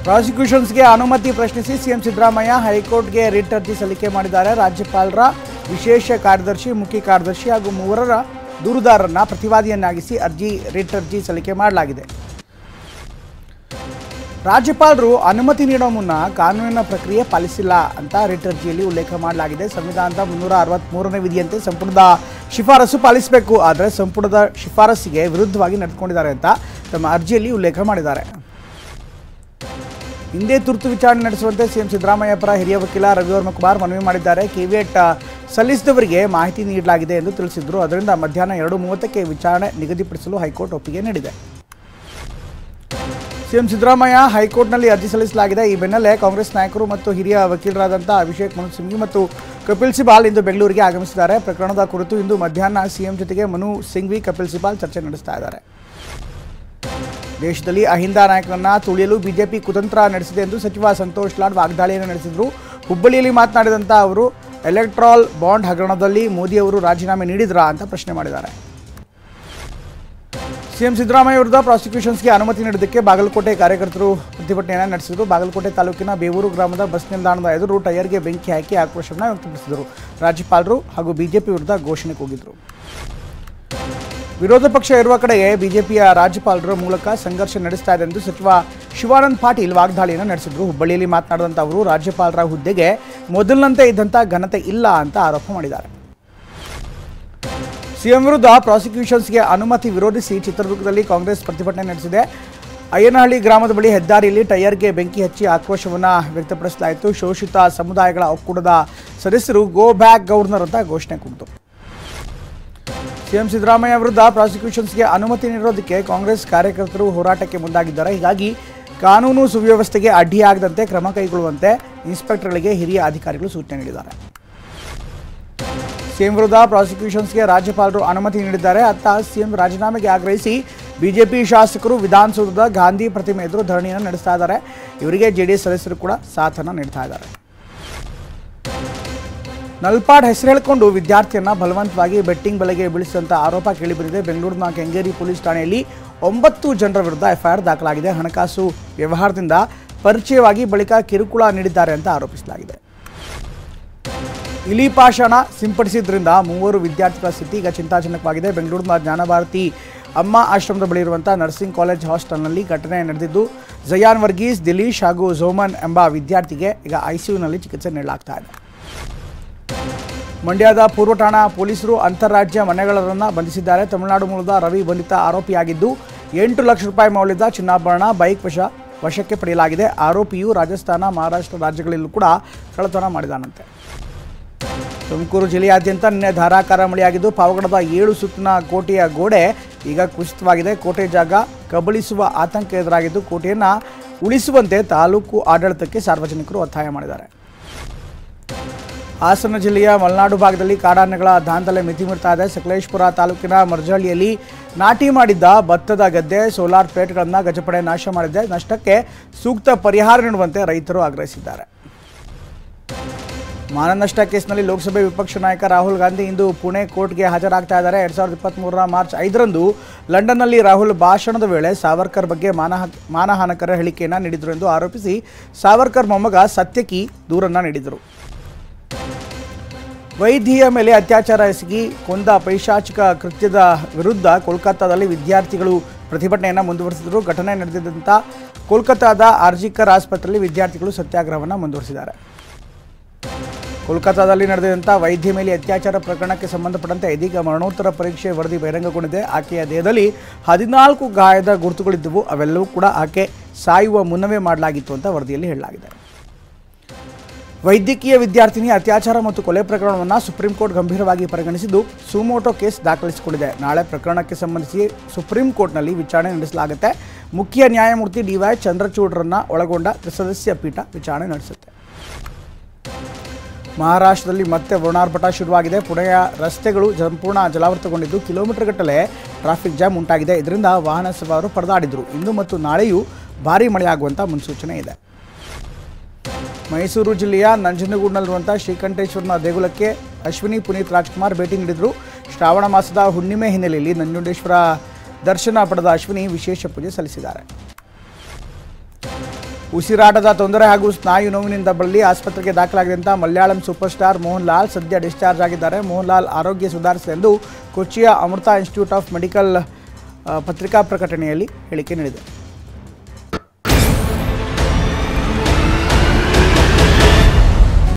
ಪ್ರಾಸಿಕ್ಯೂಷನ್ಸ್ಗೆ ಅನುಮತಿ ಪ್ರಶ್ನಿಸಿ ಸಿಎಂ ಸಿದ್ದರಾಮಯ್ಯ ಹೈಕೋರ್ಟ್ಗೆ ರಿಟ್ ಅರ್ಜಿ ಸಲ್ಲಿಕೆ ಮಾಡಿದ್ದಾರೆ. ರಾಜ್ಯಪಾಲರ ವಿಶೇಷ ಕಾರ್ಯದರ್ಶಿ, ಮುಖ್ಯ ಕಾರ್ಯದರ್ಶಿ ಹಾಗೂ 3 ದೂರುದಾರರನ್ನ ಪ್ರತಿವಾದಿಯನ್ನಾಗಿಸಿ ರಿಟ್ ಅರ್ಜಿ ಸಲ್ಲಿಕೆ ಮಾಡಲಾಗಿದೆ. ರಾಜ್ಯಪಾಲರು ಅನುಮತಿ ನೀಡೋ ಮುನ್ನ ಕಾನೂನಿನ ಪ್ರಕ್ರಿಯೆ ಪಾಲಿಸಿಲ್ಲ ಅಂತ ರಿಟ್ ಅರ್ಜಿಯಲ್ಲಿ ಉಲ್ಲೇಖ ಮಾಡಲಾಗಿದೆ. ಸಂವಿಧಾನದ 363ನೇ ವಿಧಿಯಂತೆ ಸಂಪುಟದ ಶಿಫಾರಸು ಪಾಲಿಸಬೇಕು, ಆದರೆ ಸಂಪುಟದ ಶಿಫಾರಸ್ಸಿಗೆ ವಿರುದ್ಧವಾಗಿ ನಡೆದುಕೊಂಡಿದ್ದಾರೆ ಅಂತ ತಮ್ಮ ಅರ್ಜಿಯಲ್ಲಿ ಉಲ್ಲೇಖ ಮಾಡಿದ್ದಾರೆ. ಹಿಂದೆ ತುರ್ತು ವಿಚಾರಣೆ ನಡೆಸುವಂತೆ ಸಿಎಂ ಸಿದ್ದರಾಮಯ್ಯ ಪರ ಹಿರಿಯ ವಕೀಲ ರವಿವರ್ಮ ಕುಮಾರ್ ಮನವಿ ಮಾಡಿದ್ದಾರೆ. ಕೆವಿಯಟ್ ಸಲ್ಲಿಸಿದವರಿಗೆ ಮಾಹಿತಿ ನೀಡಲಾಗಿದೆ ಎಂದು ತಿಳಿಸಿದ್ರು. ಅದರಿಂದ ಮಧ್ಯಾಹ್ನ 2:30ಕ್ಕೆ ವಿಚಾರಣೆ ನಿಗದಿಪಡಿಸಲು ಹೈಕೋರ್ಟ್ ಒಪ್ಪಿಗೆ ನೀಡಿದೆ. ಸಿಎಂ ಸಿದ್ದರಾಮಯ್ಯ ಹೈಕೋರ್ಟ್ನಲ್ಲಿ ಅರ್ಜಿ ಸಲ್ಲಿಸಲಾಗಿದೆ. ಈ ಬೆನ್ನಲ್ಲೇ ಕಾಂಗ್ರೆಸ್ ನಾಯಕರು ಮತ್ತು ಹಿರಿಯ ವಕೀಲರಾದಂಥ ಅಭಿಷೇಕ್ ಮನು ಸಿಂಘ್ವಿ ಮತ್ತು ಕಪಿಲ್ ಸಿಬಾಲ್ ಇಂದು ಬೆಂಗಳೂರಿಗೆ ಆಗಮಿಸಿದ್ದಾರೆ. ಪ್ರಕರಣದ ಕುರಿತು ಇಂದು ಮಧ್ಯಾಹ್ನ ಸಿಎಂ ಜೊತೆಗೆ ಮನು ಸಿಂಘ್ವಿ, ಕಪಿಲ್ ಸಿಬಾಲ್ ಚರ್ಚೆ ನಡೆಸ್ತಾ ಇದ್ದಾರೆ. ದೇಶದಲ್ಲಿ ಅಹಿಂದ ನಾಯಕರನ್ನ ತುಳಿಯಲು ಬಿಜೆಪಿ ಕುತಂತ್ರ ನಡೆಸಿದೆ ಎಂದು ಸಚಿವ ಸಂತೋಷ್ ಲಾಡ್ ವಾಗ್ದಾಳಿಯನ್ನು ನಡೆಸಿದರು. ಹುಬ್ಬಳ್ಳಿಯಲ್ಲಿ ಮಾತನಾಡಿದಂಥ ಅವರು ಎಲೆಕ್ಟ್ರಾಲ್ ಬಾಂಡ್ ಹಗರಣದಲ್ಲಿ ಮೋದಿ ಅವರು ರಾಜೀನಾಮೆ ನೀಡಿದ್ರಾ ಅಂತ ಪ್ರಶ್ನೆ ಮಾಡಿದ್ದಾರೆ. ಸಿಎಂ ಸಿದ್ದರಾಮಯ್ಯ ವಿರುದ್ಧ ಪ್ರಾಸಿಕ್ಯೂಷನ್ಸ್ಗೆ ಅನುಮತಿ ನೀಡೋದಕ್ಕೆ ಬಾಗಲಕೋಟೆ ಕಾರ್ಯಕರ್ತರು ಪ್ರತಿಭಟನೆಯನ್ನು ನಡೆಸಿದರು. ಬಾಗಲಕೋಟೆ ತಾಲೂಕಿನ ಬೇವೂರು ಗ್ರಾಮದ ಬಸ್ ನಿಲ್ದಾಣದ ಎದುರು ಟೈರ್ಗೆ ಬೆಂಕಿ ಹಾಕಿ ಆಕ್ರೋಶವನ್ನು ವ್ಯಕ್ತಪಡಿಸಿದರು. ರಾಜ್ಯಪಾಲರು ಹಾಗೂ ಬಿಜೆಪಿ ವಿರುದ್ಧ ಘೋಷಣೆ ಕೂಗಿದರು. ವಿರೋಧ ಪಕ್ಷ ಇರುವ ಕಡೆಗೆ ಬಿಜೆಪಿಯ ರಾಜ್ಯಪಾಲರ ಮೂಲಕ ಸಂಘರ್ಷ ನಡೆಸ್ತಾ ಇದೆ ಎಂದು ಸಚಿವ ಶಿವಾನಂದ ಪಾಟೀಲ್ ವಾಗ್ದಾಳಿಯನ್ನು ನಡೆಸಿದರು. ಹುಬ್ಬಳ್ಳಿಯಲ್ಲಿ ಮಾತನಾಡಿದಂಥ ಅವರು ರಾಜ್ಯಪಾಲರ ಹುದ್ದೆಗೆ ಮೊದಲಿನಂತೆ ಇದ್ದಂಥ ಘನತೆ ಇಲ್ಲ ಅಂತ ಆರೋಪ ಮಾಡಿದ್ದಾರೆ. ಸಿಎಂ ವಿರುದ್ಧ ಪ್ರಾಸಿಕ್ಯೂಷನ್ಸ್ಗೆ ಅನುಮತಿ ವಿರೋಧಿಸಿ ಚಿತ್ರದುರ್ಗದಲ್ಲಿ ಕಾಂಗ್ರೆಸ್ ಪ್ರತಿಭಟನೆ ನಡೆಸಿದೆ. ಅಯ್ಯನಹಳ್ಳಿ ಗ್ರಾಮದ ಬಳಿ ಹೆದ್ದಾರಿಯಲ್ಲಿ ಟೈರ್ಗೆ ಬೆಂಕಿ ಹಚ್ಚಿ ಆಕ್ರೋಶವನ್ನು ವ್ಯಕ್ತಪಡಿಸಲಾಯಿತು. ಶೋಷಿತ ಸಮುದಾಯಗಳ ಒಕ್ಕೂಟದ ಸದಸ್ಯರು ಗೋ ಬ್ಯಾಕ್ ಗವರ್ನರ್ ಅಂತ ಘೋಷಣೆ ಕೂಗಿದರು. ಸಿಎಂ ಸಿದ್ದರಾಮಯ್ಯ ವಿರುದ್ಧ ಪ್ರಾಸಿಕ್ಯೂಷನ್ಸ್ಗೆ ಅನುಮತಿ ನೀಡೋದಕ್ಕೆ ಕಾಂಗ್ರೆಸ್ ಕಾರ್ಯಕರ್ತರು ಹೋರಾಟಕ್ಕೆ ಮುಂದಾಗಿದ್ದಾರೆ. ಹೀಗಾಗಿ ಕಾನೂನು ಸುವ್ಯವಸ್ಥೆಗೆ ಅಡ್ಡಿಯಾಗದಂತೆ ಕ್ರಮ ಕೈಗೊಳ್ಳುವಂತೆ ಇನ್ಸ್ಪೆಕ್ಟರ್ಗಳಿಗೆ ಹಿರಿಯ ಅಧಿಕಾರಿಗಳು ಸೂಚನೆ ನೀಡಿದ್ದಾರೆ. ಸಿಎಂ ವಿರುದ್ಧ ಪ್ರಾಸಿಕ್ಯೂಷನ್ಸ್ಗೆ ರಾಜ್ಯಪಾಲರು ಅನುಮತಿ ನೀಡಿದ್ದಾರೆ. ಅತ್ತ ಸಿಎಂ ರಾಜೀನಾಮೆಗೆ ಆಗ್ರಹಿಸಿ ಬಿಜೆಪಿ ಶಾಸಕರು ವಿಧಾನಸೌಧದ ಗಾಂಧಿ ಪ್ರತಿಮೆ ಎದುರು ಧರಣಿಯನ್ನು ನಡೆಸ್ತಾ ಇದ್ದಾರೆ. ಇವರಿಗೆ ಜೆಡಿಎಸ್ ಸದಸ್ಯರು ಕೂಡ ಸಾಥನ್ನು ನೀಡ್ತಾ ಇದ್ದಾರೆ. ನಲ್ಪಾಡ್ ಹೆಸರು ಹೇಳಿಕೊಂಡು ವಿದ್ಯಾರ್ಥಿಯನ್ನ ಬಲವಂತವಾಗಿ ಬೆಟ್ಟಿಂಗ್ ಬಲೆಗೆ ಬೀಳಿಸಿದಂಥ ಆರೋಪ ಕೇಳಿಬಂದಿದೆ. ಬೆಂಗಳೂರಿನ ಕೆಂಗೇರಿ ಪೊಲೀಸ್ ಠಾಣೆಯಲ್ಲಿ 9 ಜನರ ವಿರುದ್ಧ ಎಫ್ಐಆರ್ ದಾಖಲಾಗಿದೆ. ಹಣಕಾಸು ವ್ಯವಹಾರದಿಂದ ಪರಿಚಯವಾಗಿ ಬಳಿಕ ಕಿರುಕುಳ ನೀಡಿದ್ದಾರೆ ಅಂತ ಆರೋಪಿಸಲಾಗಿದೆ. ಇಲಿಪಾಷಾಣ ಸಿಂಪಡಿಸಿದ್ರಿಂದ 3 ವಿದ್ಯಾರ್ಥಿಗಳ ಸ್ಥಿತಿ ಈಗ ಚಿಂತಾಜನಕವಾಗಿದೆ. ಬೆಂಗಳೂರಿನ ಜ್ಞಾನಭಾರತಿ ಅಮ್ಮ ಆಶ್ರಮದ ಬಳಿ ಇರುವಂಥ ನರ್ಸಿಂಗ್ ಕಾಲೇಜ್ ಹಾಸ್ಟೆಲ್ನಲ್ಲಿ ಘಟನೆ ನಡೆದಿದ್ದು, ಜಯಾನ್ ವರ್ಗೀಸ್, ದಿಲೀಶ್ ಹಾಗೂ ಝೋಮನ್ ಎಂಬ ವಿದ್ಯಾರ್ಥಿಗೆ ಈಗ ಐಸಿಯುನಲ್ಲಿ ಚಿಕಿತ್ಸೆ ನೀಡಲಾಗ್ತಾ ಇದೆ. ಮಂಡ್ಯದ ಪೂರ್ವ ಠಾಣಾ ಪೊಲೀಸರು ಅಂತಾರಾಜ್ಯ ಮನೆಗಳರನ್ನು ಬಂಧಿಸಿದ್ದಾರೆ. ತಮಿಳುನಾಡು ಮೂಲದ ರವಿ ಬಂಧಿತ ಆರೋಪಿಯಾಗಿದ್ದು 8 ಲಕ್ಷ ರೂಪಾಯಿ ಮೌಲ್ಯದ ಚಿನ್ನಾಭರಣ, ಬೈಕ್ ವಶಕ್ಕೆ ಪಡೆಯಲಾಗಿದೆ. ಆರೋಪಿಯು ರಾಜಸ್ಥಾನ, ಮಹಾರಾಷ್ಟ್ರ ರಾಜ್ಯಗಳಲ್ಲೂ ಕೂಡ ಕಳ್ಳತನ ಮಾಡಿದಾನಂತೆ. ತುಮಕೂರು ಜಿಲ್ಲೆಯಾದ್ಯಂತ ನಿನ್ನೆ ಧಾರಾಕಾರ ಮಳೆಯಾಗಿದ್ದು ಪಾವಗಡದ 7 ಸುತ್ತಿನ ಕೋಟೆಯ ಗೋಡೆ ಈಗ ಕುಸಿತವಾಗಿದೆ. ಕೋಟೆ ಜಾಗ ಕಬಳಿಸುವ ಆತಂಕ ಎದುರಾಗಿದ್ದು ಕೋಟೆಯನ್ನು ಉಳಿಸುವಂತೆ ತಾಲೂಕು ಆಡಳಿತಕ್ಕೆ ಸಾರ್ವಜನಿಕರು ಒತ್ತಾಯ ಮಾಡಿದ್ದಾರೆ. ಹಾಸನ ಜಿಲ್ಲೆಯ ಮಲೆನಾಡು ಭಾಗದಲ್ಲಿ ಕಾಡಾನೆಗಳ ದಾಂಧಲೆ ಮಿತಿಮೀರ್ತಾ ಇದೆ. ಸಕಲೇಶಪುರ ತಾಲೂಕಿನ ಮರ್ಜಹಳ್ಳಿಯಲ್ಲಿ ನಾಟಿ ಮಾಡಿದ್ದ ಭತ್ತದ ಗದ್ದೆ, ಸೋಲಾರ್ ಪ್ಲೇಟ್ಗಳನ್ನು ಗಜಪಡೆ ನಾಶ ಮಾಡಿದೆ. ನಷ್ಟಕ್ಕೆ ಸೂಕ್ತ ಪರಿಹಾರ ನೀಡುವಂತೆ ರೈತರು ಆಗ್ರಹಿಸಿದ್ದಾರೆ. ಮಾನನಷ್ಟ ಕೇಸ್ನಲ್ಲಿ ಲೋಕಸಭೆ ವಿಪಕ್ಷ ನಾಯಕ ರಾಹುಲ್ ಗಾಂಧಿ ಇಂದು ಪುಣೆ ಕೋರ್ಟ್ಗೆ ಹಾಜರಾಗ್ತಾ ಇದ್ದಾರೆ. 2023ರ ಮಾರ್ಚ್ 5ರಂದು ಲಂಡನ್ನಲ್ಲಿ ರಾಹುಲ್ ಭಾಷಣದ ವೇಳೆ ಸಾವರ್ಕರ್ ಬಗ್ಗೆ ಮಾನಹಾನಕರ ಹೇಳಿಕೆಯನ್ನು ನೀಡಿದರು ಎಂದು ಆರೋಪಿಸಿ ಸಾವರ್ಕರ್ ಮೊಮ್ಮಗ ಸತ್ಯಕಿ ದೂರನ್ನು ನೀಡಿದರು. ವೈದ್ಯೆಯ ಮೇಲೆ ಅತ್ಯಾಚಾರ ಎಸಗಿ ಕೊಂದ ಪೈಶಾಚಿಕ ಕೃತ್ಯದ ವಿರುದ್ಧ ಕೋಲ್ಕತ್ತಾದಲ್ಲಿ ವಿದ್ಯಾರ್ಥಿಗಳು ಪ್ರತಿಭಟನೆಯನ್ನು ಮುಂದುವರಿಸಿದರು. ಘಟನೆ ನಡೆದಿದ್ದಂಥ ಕೋಲ್ಕತ್ತಾದ ಆರ್ಜಿಕರ್ ಆಸ್ಪತ್ರೆಯಲ್ಲಿ ವಿದ್ಯಾರ್ಥಿಗಳು ಸತ್ಯಾಗ್ರಹವನ್ನು ಮುಂದುವರಿಸಿದ್ದಾರೆ. ಕೋಲ್ಕತ್ತಾದಲ್ಲಿ ನಡೆದಿದ್ದಂಥ ವೈದ್ಯೆ ಮೇಲೆ ಅತ್ಯಾಚಾರ ಪ್ರಕರಣಕ್ಕೆ ಸಂಬಂಧಪಟ್ಟಂತೆ ಇದೀಗ ಮರಣೋತ್ತರ ಪರೀಕ್ಷೆ ವರದಿ ಬಹಿರಂಗಗೊಂಡಿದೆ. ಆಕೆಯ ದೇಹದಲ್ಲಿ 14 ಗಾಯದ ಗುರುತುಗಳಿದ್ದವು. ಅವೆಲ್ಲವೂ ಕೂಡ ಆಕೆ ಸಾಯುವ ಮುನ್ನವೇ ಮಾಡಲಾಗಿತ್ತು ಅಂತ ವರದಿಯಲ್ಲಿ ಹೇಳಲಾಗಿದೆ. ವೈದ್ಯಕೀಯ ವಿದ್ಯಾರ್ಥಿನಿ ಅತ್ಯಾಚಾರ ಮತ್ತು ಕೊಲೆ ಪ್ರಕರಣವನ್ನು ಸುಪ್ರೀಂ ಕೋರ್ಟ್ ಗಂಭೀರವಾಗಿ ಪರಿಗಣಿಸಿದ್ದು ಸುಮೋಟೋ ಕೇಸ್ ದಾಖಲಿಸಿಕೊಂಡಿದೆ. ನಾಳೆ ಪ್ರಕರಣಕ್ಕೆ ಸಂಬಂಧಿಸಿ ಸುಪ್ರೀಂ ಕೋರ್ಟ್ನಲ್ಲಿ ವಿಚಾರಣೆ ನಡೆಸಲಾಗುತ್ತೆ. ಮುಖ್ಯ ನ್ಯಾಯಮೂರ್ತಿ DY ಚಂದ್ರಚೂಡ್ರನ್ನ ಒಳಗೊಂಡ ತ್ರಿಸದಸ್ಯ ಪೀಠ ವಿಚಾರಣೆ ನಡೆಸುತ್ತೆ. ಮಹಾರಾಷ್ಟ್ರದಲ್ಲಿ ಮತ್ತೆ ವರುಣಾರ್ಭಟ ಶುರುವಾಗಿದೆ. ಪುಣೆಯ ರಸ್ತೆಗಳು ಸಂಪೂರ್ಣ ಜಲಾವೃತಗೊಂಡಿದ್ದು ಕಿಲೋಮೀಟರ್ ಗಟ್ಟಲೆ ಟ್ರಾಫಿಕ್ ಜಾಮ್ ಉಂಟಾಗಿದೆ. ಇದರಿಂದ ವಾಹನ ಸವಾರರು ಪರದಾಡಿದರು. ಇಂದು ಮತ್ತು ನಾಳೆಯೂ ಭಾರೀ ಮಳೆಯಾಗುವಂಥ ಮುನ್ಸೂಚನೆ ಇದೆ. ಮೈಸೂರು ಜಿಲ್ಲೆಯ ನಂಜನಗೂಡಿನಲ್ಲಿರುವಂಥ ಶ್ರೀಕಂಠೇಶ್ವರನ ದೇಗುಲಕ್ಕೆ ಅಶ್ವಿನಿ ಪುನೀತ್ ರಾಜ್ಕುಮಾರ್ ಭೇಟಿ ನೀಡಿದರು. ಶ್ರಾವಣ ಮಾಸದ ಹುಣ್ಣಿಮೆ ಹಿನ್ನೆಲೆಯಲ್ಲಿ ನಂಜುಂಡೇಶ್ವರ ದರ್ಶನ ಪಡೆದ ಅಶ್ವಿನಿ ವಿಶೇಷ ಪೂಜೆ ಸಲ್ಲಿಸಿದ್ದಾರೆ. ಉಸಿರಾಟದ ತೊಂದರೆ ಹಾಗೂ ಸ್ನಾಯು ನೋವಿನಿಂದ ಬಳಲಿ ಆಸ್ಪತ್ರೆಗೆ ದಾಖಲಾಗಿದ್ದಂಥ ಮಲಯಾಳಂ ಸೂಪರ್ ಸ್ಟಾರ್ ಮೋಹನ್ ಲಾಲ್ ಸದ್ಯ ಡಿಸ್ಚಾರ್ಜ್ ಆಗಿದ್ದಾರೆ. ಮೋಹನ್ ಲಾಲ್ ಆರೋಗ್ಯ ಸುಧಾರಿಸಿದೆ ಎಂದು ಕೊಚ್ಚಿಯ ಅಮೃತ ಇನ್ಸ್ಟಿಟ್ಯೂಟ್ ಆಫ್ ಮೆಡಿಕಲ್ ಪತ್ರಿಕಾ ಪ್ರಕಟಣೆಯಲ್ಲಿ ಹೇಳಿಕೆ ನೀಡಿದೆ.